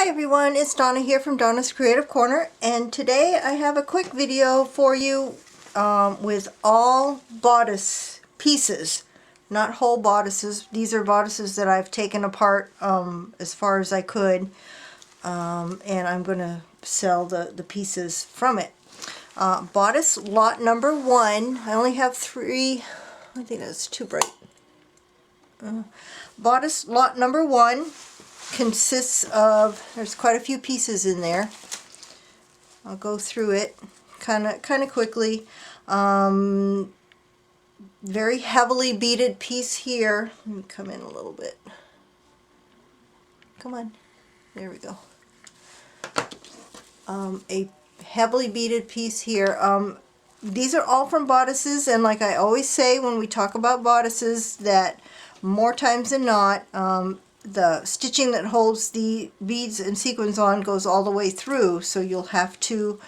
Hi everyone, it's Donna here from Donna's Creative Corner, and today I have a quick video for you with all bodice pieces, not whole bodices. These are bodices that I've taken apart as far as I could, and I'm going to sell the pieces from it. Bodice lot number 1, I only have 3, I think that's too bright. Bodice lot number 1 consists of, there's quite a few pieces in there. I'll go through it kind of quickly. Very heavily beaded piece here. Let me come in a little bit. Come on. There we go. A heavily beaded piece here. These are all from bodices, and like I always say when we talk about bodices, that more times than not, the stitching that holds the beads and sequins on goes all the way through, so you'll have to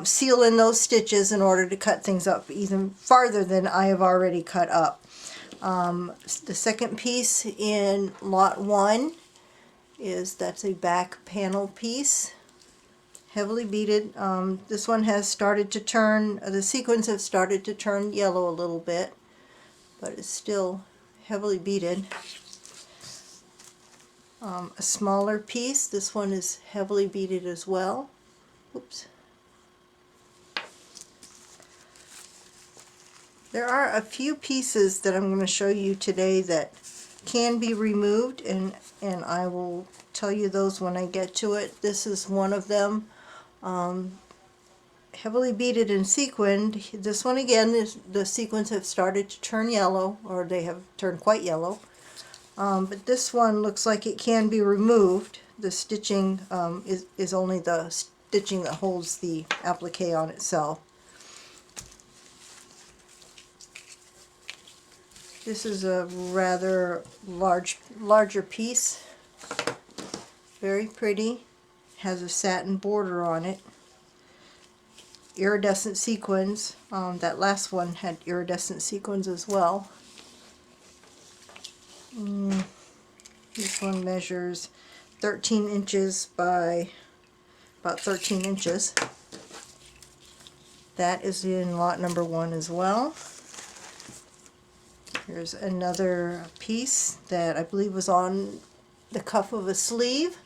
seal in those stitches in order to cut things up even farther than I have already cut up. The second piece in lot 1 that's a back panel piece, heavily beaded. This one has started to turn, the sequins have started to turn yellow a little bit, but it's still heavily beaded. A smaller piece, this one is heavily beaded as well. Oops. There are a few pieces that I'm going to show you today that can be removed, and I will tell you those when I get to it. This is one of them. Heavily beaded and sequined. This one again, the sequins have started to turn yellow, or they have turned quite yellow. But this one looks like it can be removed. The stitching is only the stitching that holds the applique on itself. This is a rather larger piece. Very pretty. Has a satin border on it. Iridescent sequins. That last one had iridescent sequins as well. This one measures 13 inches by about 13 inches. That is in lot number 1 as well. Here's another piece that I believe was on the cuff of a sleeve.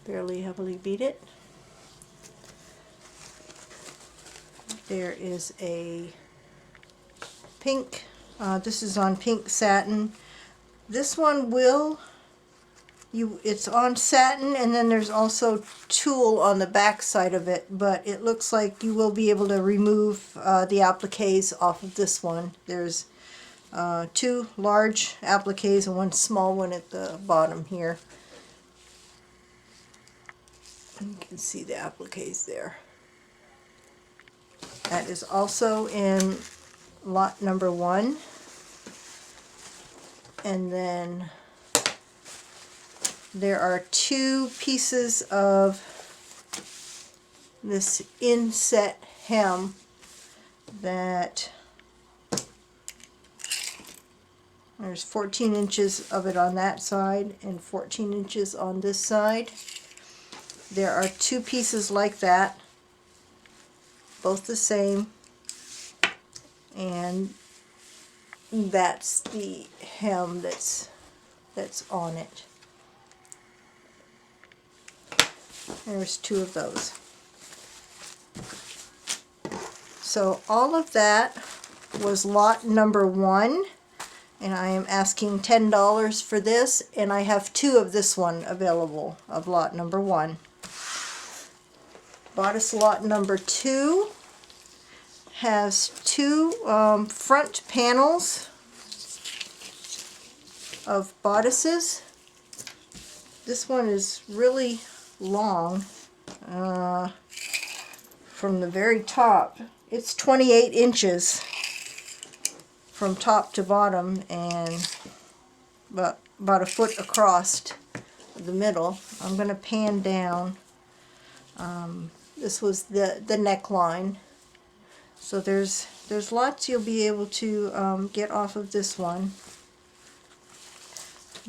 Fairly heavily beaded. There is a pink, this is on pink satin. This one it's on satin, and then there's also tulle on the back side of it, but it looks like you will be able to remove the appliques off of this one. There's 2 large appliques and 1 small one at the bottom here. You can see the appliques there. That is also in lot number 1. And then there are 2 pieces of this inset hem that there's 14 inches of it on that side and 14 inches on this side. There are 2 pieces like that, both the same, and that's the hem that's on it. There's 2 of those. So all of that was lot number 1, and I am asking $10 for this, and I have 2 of this one available of lot number 1. Bodice lot number 2 has 2 front panels of bodices. This one is really long from the very top. It's 28 inches from top to bottom, and about a foot across the middle. I'm going to pan down. This was the neckline. So there's lots you'll be able to get off of this one.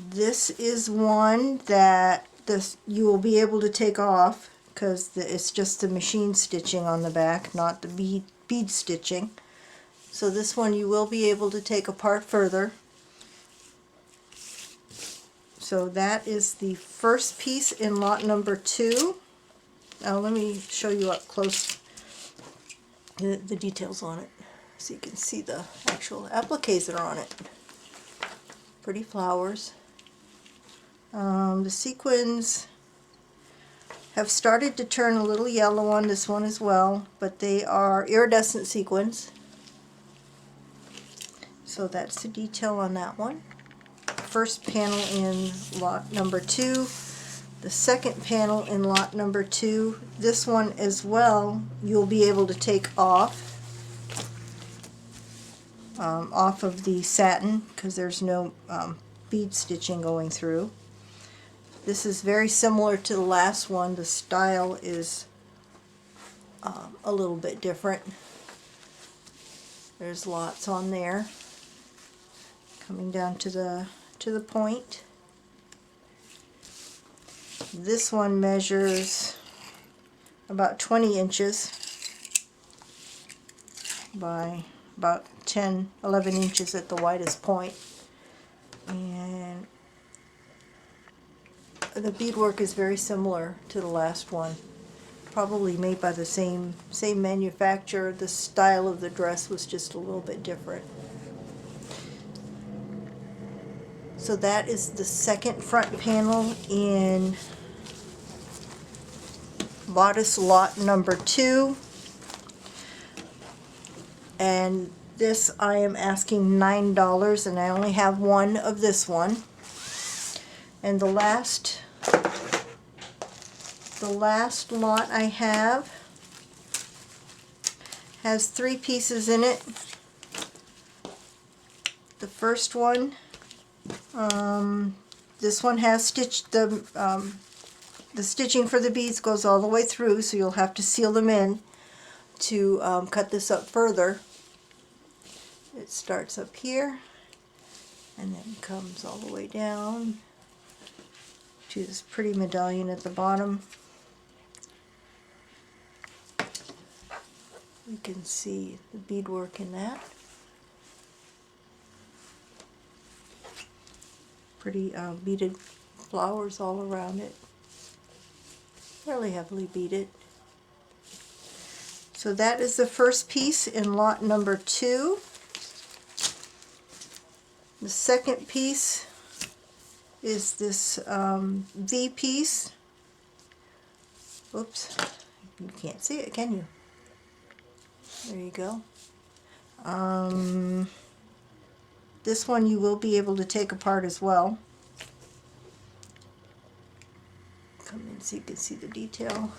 This is one that you will be able to take off because it's just the machine stitching on the back, not the bead stitching. So this one you will be able to take apart further. So that is the first piece in lot number 2. Now let me show you up close the details on it so you can see the actual appliques that are on it. Pretty flowers. The sequins have started to turn a little yellow on this one as well, but they are iridescent sequins. So that's the detail on that one. First panel in lot number 2. The second panel in lot number 2. This one as well you'll be able to take off of the satin because there's no bead stitching going through. This is very similar to the last one. The style is a little bit different. There's lots on there coming down to the point. This one measures about 20 inches by about 11 inches at the widest point. And the beadwork is very similar to the last one. Probably made by the same manufacturer. The style of the dress was just a little bit different. So that is the second front panel in Bodice lot number 2. And this I am asking $9, and I only have one of this one. And the last lot I have has 3 pieces in it. The first one, this one has stitched the stitching for the beads goes all the way through, so you'll have to seal them in to cut this up further. It starts up here and then comes all the way down to this pretty medallion at the bottom. You can see the beadwork in that. Pretty beaded flowers all around it. Fairly heavily beaded. So that is the first piece in lot number 2. The second piece is this V piece. Oops, you can't see it, can you? There you go. This one you will be able to take apart as well. Come in so you can see the detail.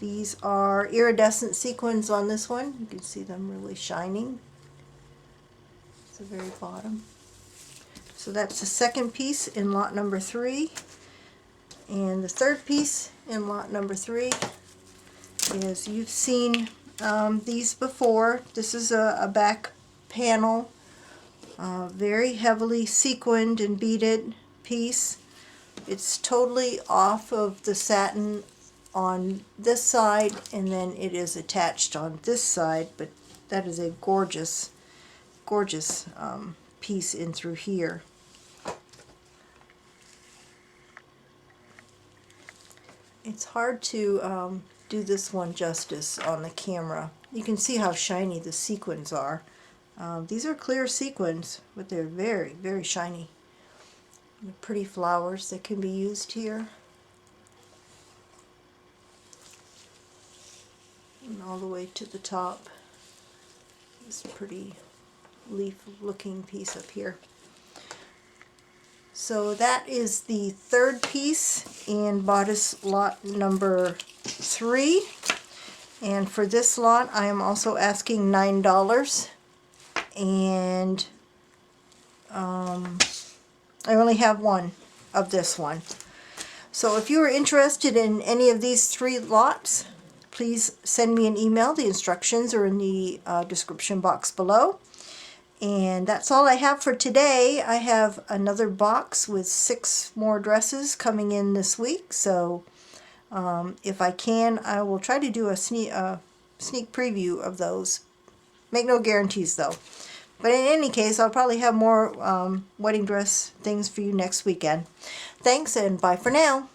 These are iridescent sequins on this one. You can see them really shining. It's the very bottom. So that's the second piece in lot number 3. And the third piece in lot number 3 is, you've seen these before. This is a back panel, very heavily sequined and beaded piece. It's totally off of the satin on this side, and then it is attached on this side, but that is a gorgeous piece in through here. It's hard to do this one justice on the camera. You can see how shiny the sequins are. These are clear sequins, but they're very, very shiny. The pretty flowers that can be used here. And all the way to the top. This pretty leaf looking piece up here. So that is the third piece in Bodice lot number 3. And for this lot I am also asking $9. And I only have one of this one. So if you are interested in any of these 3 lots, please send me an email. The instructions are in the description box below. And that's all I have for today. I have another box with 6 more dresses coming in this week, so if I can, I will try to do a sneak preview of those. Make no guarantees though. But in any case, I'll probably have more wedding dress things for you next weekend. Thanks, and bye for now.